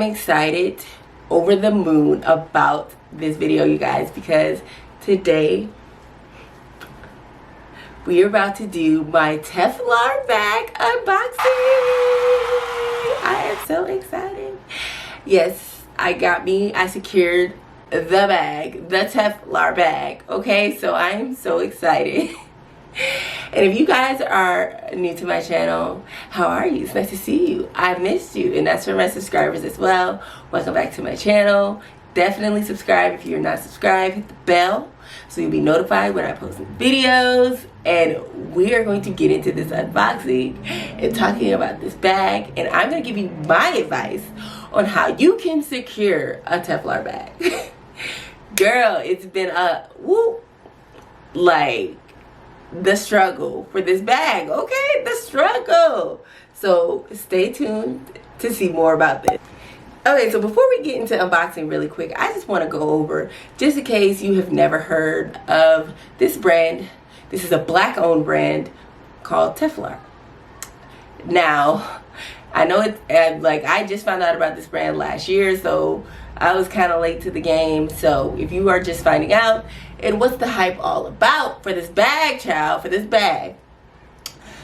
am excited, over the moon about this video, you guys, because today we are about to do my Telfar bag unboxing. I am so excited. Yes, I secured the bag, the Telfar bag. Okay, so I am so excited. And if you guys are new to my channel, how are you? It's nice to see you. I missed you, and that's for my subscribers as well. Welcome back to my channel. Definitely subscribe if you're not subscribed. Hit the bell so you'll be notified when I post videos. And we are going to get into this unboxing and talking about this bag. And I'm going to give you my advice on how you can secure a Telfar bag. Girl, it's been the struggle for this bag, okay? The struggle. So stay tuned to see more about this. Okay, so before we get into unboxing really quick, I just want to go over, just in case you have never heard of this brand. This is a black-owned brand called Telfar. Now, I know it's I just found out about this brand last year, so I was kind of late to the game. So if you are just finding out, and what's the hype all about for this bag, child, for this bag?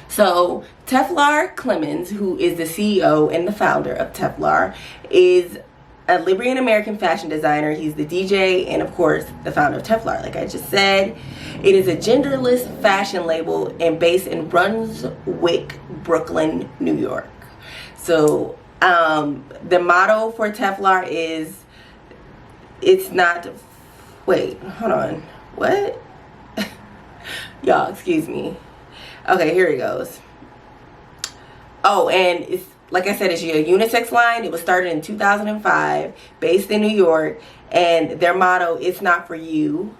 So telfarclemens, who is the CEO and the founder of Telfar, is a Liberian American fashion designer. He's the DJ and of course the founder of Telfar, like I just said. It is a genderless fashion label and based in Brunswick, Brooklyn, New York. So the motto for Telfar is, it's not, wait, hold on, what? Y'all, excuse me. Okay, here it goes. Oh, and it's, like I said, it's a unisex line. It was started in 2005, based in New York, and their motto, it's not for you,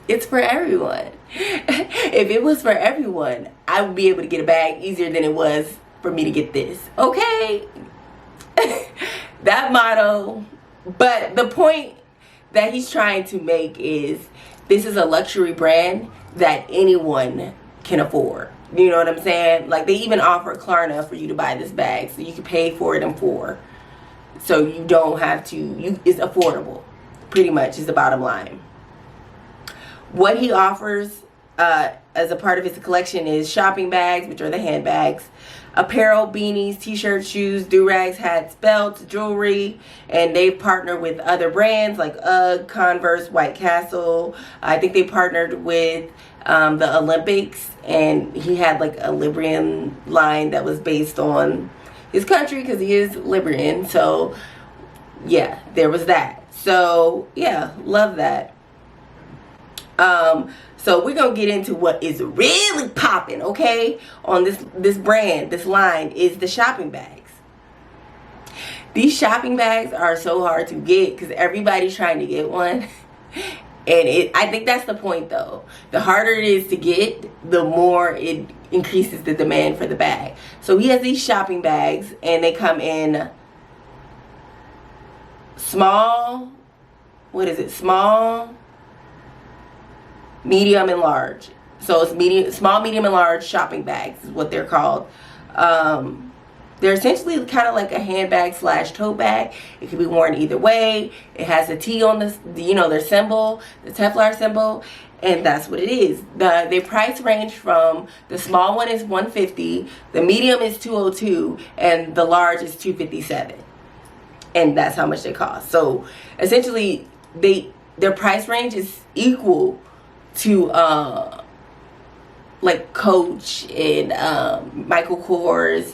it's for everyone. If it was for everyone, I would be able to get a bag easier than it was for me to get this, okay? That motto. But the point that he's trying to make is, this is a luxury brand that anyone can afford. You know what I'm saying? Like, they even offer Klarna for you to buy this bag, so you can pay for it in 4. So you don't have to, it's affordable, pretty much, is the bottom line. What he offers as a part of his collection is shopping bags, which are the handbags, apparel, beanies, t-shirts, shoes, do-rags, hats, belts, jewelry, and they partner with other brands like UGG, Converse, White Castle. I think they partnered with the Olympics, and he had like a Liberian line that was based on his country because he is Liberian. So yeah, there was that. So yeah, love that. So we're gonna get into what is really popping, okay, on this brand, this line, is the shopping bags. These shopping bags are so hard to get because everybody's trying to get one. And I think that's the point, though. The harder it is to get, the more it increases the demand for the bag. So he has these shopping bags, and they come in small, small, medium, and large. So it's small, medium, and large shopping bags is what they're called. They're essentially kind of like a handbag / tote bag. It can be worn either way. It has a T on this, their symbol, the Telfar symbol, and that's what it is. The price range from, the small one is $150, the medium is $202, and the large is $257. And that's how much they cost. So essentially, their price range is equal to like Coach and Michael Kors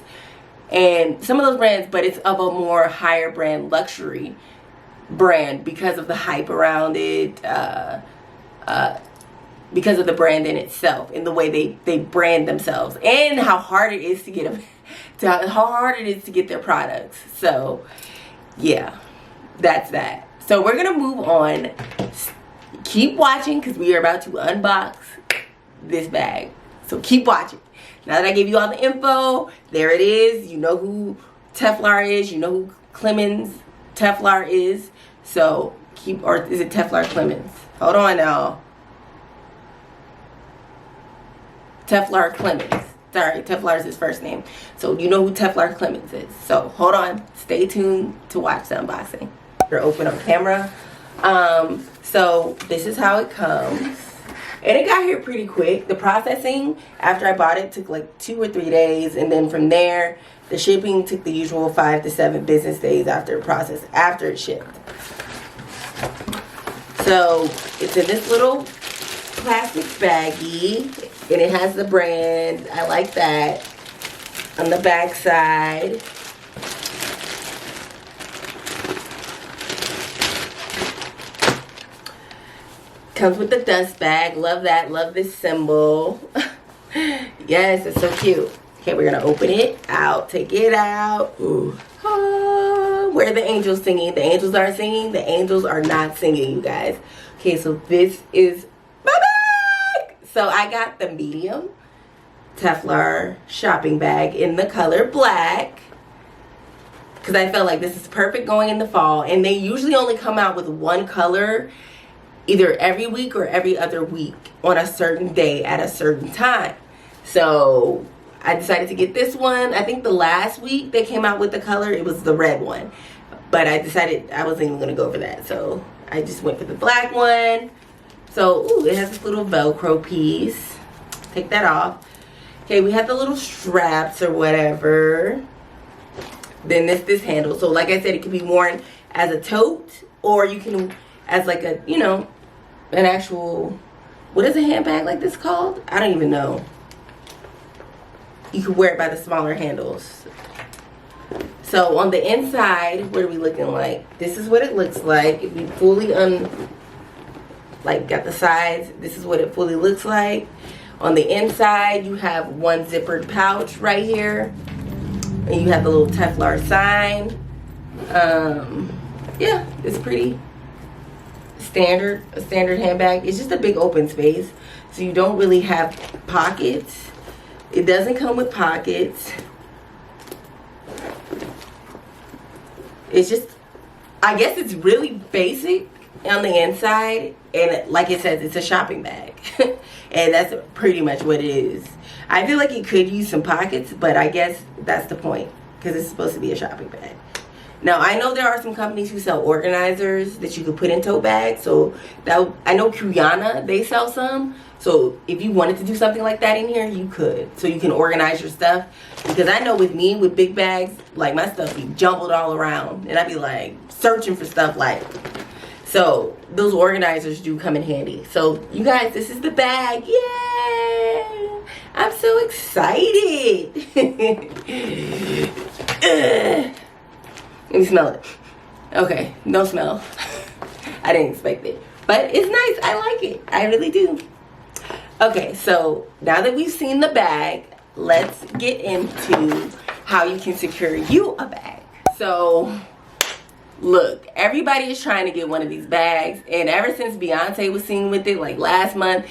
and some of those brands, but it's of a more higher brand, luxury brand, because of the hype around it, because of the brand in itself and the way they brand themselves, and how hard it is to get them, how hard it is to get their products. So yeah, that's that. So we're gonna move on. Keep watching because we are about to unbox this bag. So keep watching. Now that I gave you all the info, there it is. You know who Telfar is. You know who Telfar is. So or is it telfarclemens? Hold on now. Telfarclemens. Sorry, Telfar is his first name. So you know who telfarclemens is. So hold on, stay tuned to watch the unboxing. You're open on camera. So this is how it comes. And it got here pretty quick. The processing after I bought it took like 2 or 3 days, and then from there the shipping took the usual 5 to 7 business days after it shipped. So it's in this little plastic baggie, and it has the brand. I like that. On the back side, comes with the dust bag. Love that. Love this symbol. Yes, it's so cute. Okay, we're gonna open it out. Take it out. Ooh. Ah, where are the angels singing? The angels aren't singing. The angels are not singing, you guys. Okay, so this is my bag. So I got the medium Telfar shopping bag in the color black, because I felt like this is perfect going in the fall. And they usually only come out with one color either every week or every other week on a certain day at a certain time. So I decided to get this one. I think the last week they came out with the color, it was the red one. But I decided I wasn't even going to go for that. So I just went for the black one. So, ooh, it has this little Velcro piece. Take that off. Okay, we have the little straps or whatever. Then this handle. So like I said, it can be worn as a tote, or you can as like a, you know, an actual, what is a handbag like this called? I don't even know. You can wear it by the smaller handles. So on the inside, what are we looking like? This is what it looks like. If you fully got the sides, this is what it fully looks like. On the inside, you have one zippered pouch right here, and you have the little Telfar sign. Yeah, it's pretty standard, a standard handbag. It's just a big open space, so you don't really have pockets. It doesn't come with pockets. It's just, I guess it's really basic on the inside, and like it says, it's a shopping bag. And that's pretty much what it is. I feel like it could use some pockets, but I guess that's the point, because it's supposed to be a shopping bag. Now, I know there are some companies who sell organizers that you could put in tote bags. So that, I know Kuyana, they sell some. So if you wanted to do something like that in here, you could. So you can organize your stuff. Because I know with me, with big bags, like my stuff be jumbled all around. And I'd be like searching for stuff like. So those organizers do come in handy. So you guys, this is the bag. Yay! I'm so excited. Let me smell it. Okay, no smell. I didn't expect it. But it's nice. I like it. I really do. Okay, so now that we've seen the bag, let's get into how you can secure you a bag. So, look, everybody is trying to get one of these bags. And ever since Beyonce was seen with it, like last month,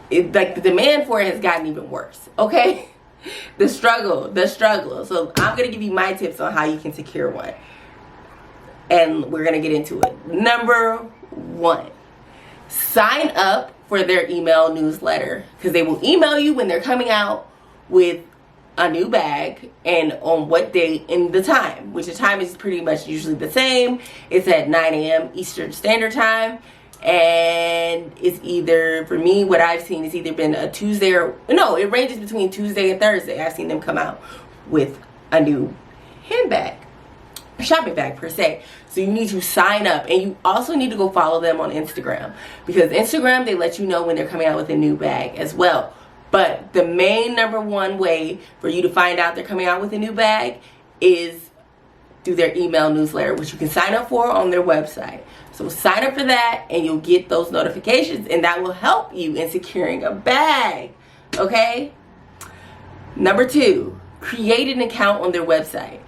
like the demand for it has gotten even worse. Okay? The struggle. So I'm going to give you my tips on how you can secure one. And we're going to get into it. Number 1, sign up for their email newsletter, because they will email you when they're coming out with a new bag and on what date and the time, which the time is pretty much usually the same. It's at 9 a.m. Eastern Standard Time. And it's either, for me, what I've seen, it's either been a Tuesday or, no, it ranges between Tuesday and Thursday. I've seen them come out with a new handbag, shopping bag per se. So you need to sign up, and you also need to go follow them on Instagram, because Instagram, they let you know when they're coming out with a new bag as well. But the main number 1 way for you to find out they're coming out with a new bag is through their email newsletter, which you can sign up for on their website. So sign up for that, and you'll get those notifications, and that will help you in securing a bag. Okay? Number 2, create an account on their website.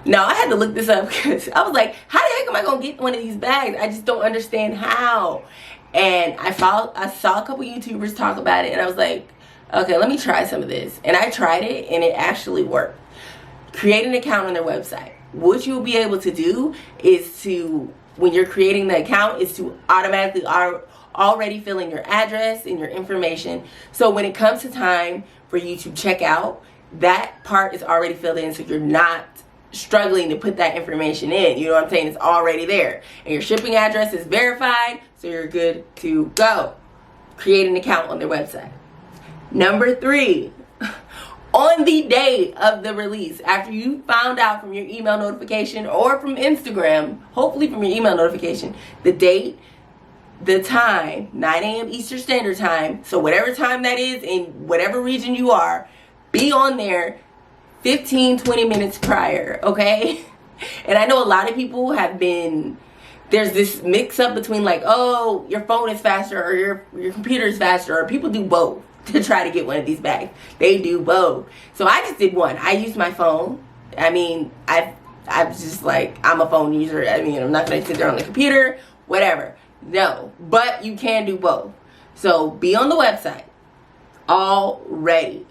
Now, I had to look this up, because I was like, how the heck am I going to get one of these bags? I just don't understand how. And I saw a couple YouTubers talk about it, and I was like, okay, let me try some of this. And I tried it, and it actually worked. Create an account on their website. What you'll be able to do is to, when you're creating the account, is to automatically already fill in your address and your information. So when it comes to time for you to check out, that part is already filled in, so you're not struggling to put that information in. You know what I'm saying? It's already there. And your shipping address is verified, so you're good to go. Create an account on their website. Number 3, on the day of the release, after you found out from your email notification or from Instagram, hopefully from your email notification, the date, the time, 9 a.m. Eastern Standard Time, so whatever time that is in whatever region you are, be on there 15-20 minutes prior, okay? And I know a lot of people have been, there's this mix up between like, oh, your phone is faster or your computer is faster, or people do both to try to get one of these bags. They do both. So I just did one. I used my phone. I mean, I was just like, I'm a phone user. I mean, I'm not going to sit there on the computer, whatever. No, but you can do both. So be on the website already,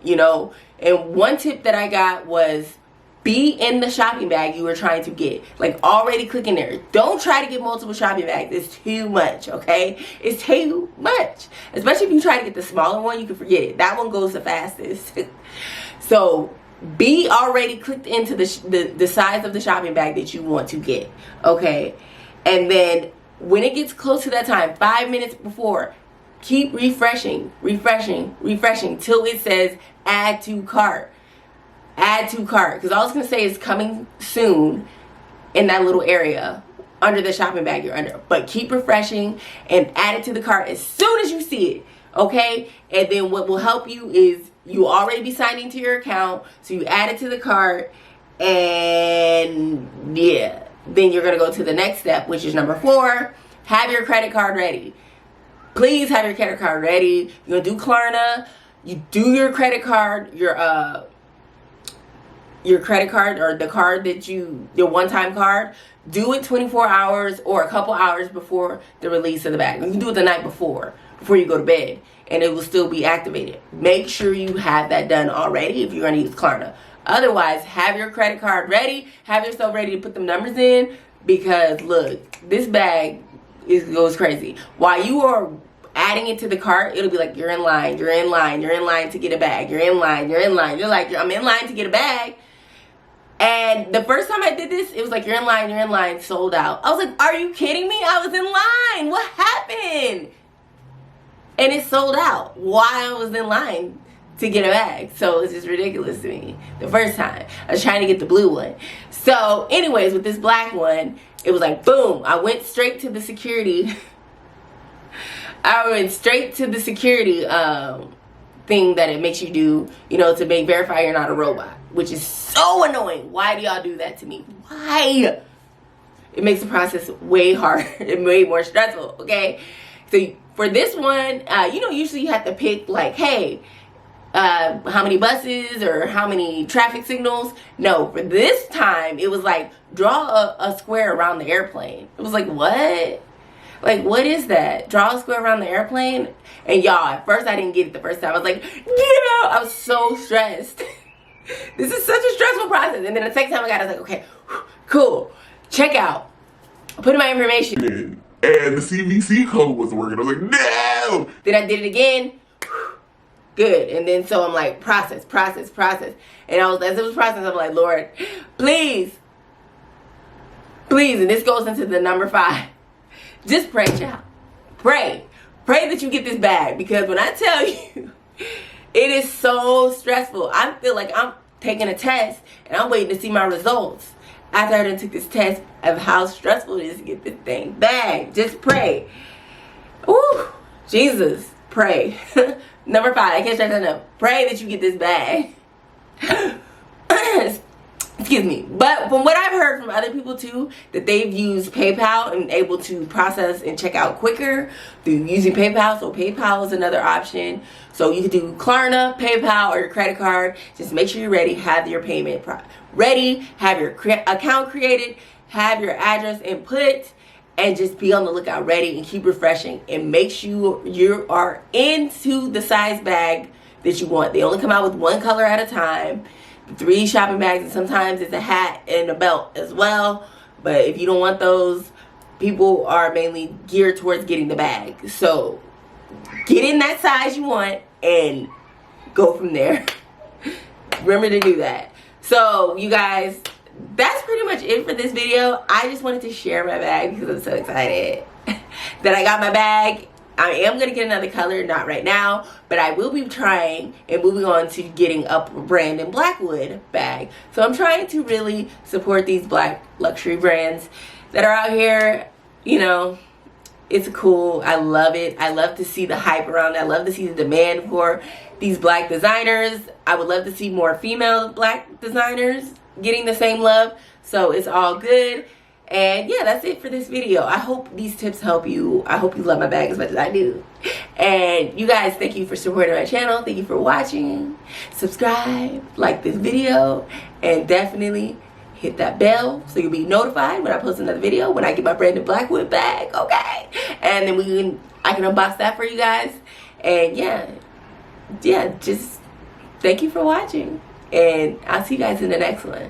you know. And one tip that I got was be in the shopping bag you were trying to get. Like, already click in there. Don't try to get multiple shopping bags. It's too much, okay? It's too much. Especially if you try to get the smaller one, you can forget it. That one goes the fastest. So be already clicked into the size of the shopping bag that you want to get, okay? And then when it gets close to that time, 5 minutes before, keep refreshing till it says add to cart. Add to cart, because all it's going to say is coming soon in that little area under the shopping bag you're under. But keep refreshing and add it to the cart as soon as you see it, okay? And then what will help you is you already be signed into your account, so you add it to the cart, and yeah, then you're going to go to the next step, which is number 4. Have your credit card ready. Please have your credit card ready. You're going to do Klarna. You do your credit card, your credit card, or the card that your one-time card. Do it 24 hours or a couple hours before the release of the bag. You can do it the night before you go to bed, and it will still be activated. Make sure you have that done already if you're going to use Klarna. Otherwise, have your credit card ready. Have yourself ready to put them numbers in, because look, this bag goes crazy. While you are adding it to the cart, it'll be like you're in line to get a bag. You're in line. You're like, I'm in line to get a bag. And the first time I did this, it was like, you're in line, sold out. I was like, are you kidding me? I was in line. What happened? And it sold out while I was in line to get a bag. So it's just ridiculous to me. The first time I was trying to get the blue one. So anyways, with this black one, it was like, boom, I went straight to the security. I went straight to the security thing that it makes you do, you know, to verify you're not a robot, which is so annoying. Why do y'all do that to me? Why? It makes the process way harder and way more stressful, okay? So for this one, you know, usually you have to pick like, hey, how many buses or how many traffic signals. No, for this time, it was like, draw a square around the airplane. It was like, what? Like, what is that? Draw a square around the airplane? And y'all, at first I didn't get it the first time. I was like, get out. I was so stressed. This is such a stressful process. And then the second time I got it, I was like, okay, cool. Check out. I put in my information. And the CVC code wasn't working. I was like, no! Then I did it again. Good. And then so I'm like, process. And as it was processing, I'm like, Lord, please. And this goes into the number 5. Just pray, child. Pray that you get this bag, because when I tell you, it is so stressful. I feel like I'm taking a test and I'm waiting to see my results after I done took this test of how stressful it is to get this thing bag. Just pray. Ooh, Jesus, pray. Number 5, I can't stress that enough. Pray that you get this bag. Excuse me. But from what I've heard from other people too, that they've used PayPal and able to process and check out quicker through using PayPal. So PayPal is another option. So you can do Klarna, PayPal, or your credit card. Just make sure you're ready. Have your payment ready. Have your account created. Have your address input. And just be on the lookout, ready, and keep refreshing. And make sure you are into the size bag that you want. They only come out with one color at a time. 3 shopping bags, and sometimes it's a hat and a belt as well. But if you don't want those, people are mainly geared towards getting the bag. So get in that size you want and go from there. Remember to do that. So you guys, that's pretty much it for this video. I just wanted to share my bag because I'm so excited that I got my bag. I am going to get another color, not right now, but I will be trying and moving on to getting a Brandon Blackwood bag. So I'm trying to really support these black luxury brands that are out here. You know, it's cool. I love it. I love to see the hype around it. I love to see the demand for these black designers. I would love to see more female black designers getting the same love. So it's all good. And yeah, that's it for this video. I hope these tips help you. I hope you love my bag as much as I do. And you guys, thank you for supporting my channel. Thank you for watching. Subscribe, like this video, and definitely hit that bell so you'll be notified when I post another video, when I get my Brandon Blackwood bag, okay? And then I can unbox that for you guys. And yeah, just thank you for watching. And I'll see you guys in the next one.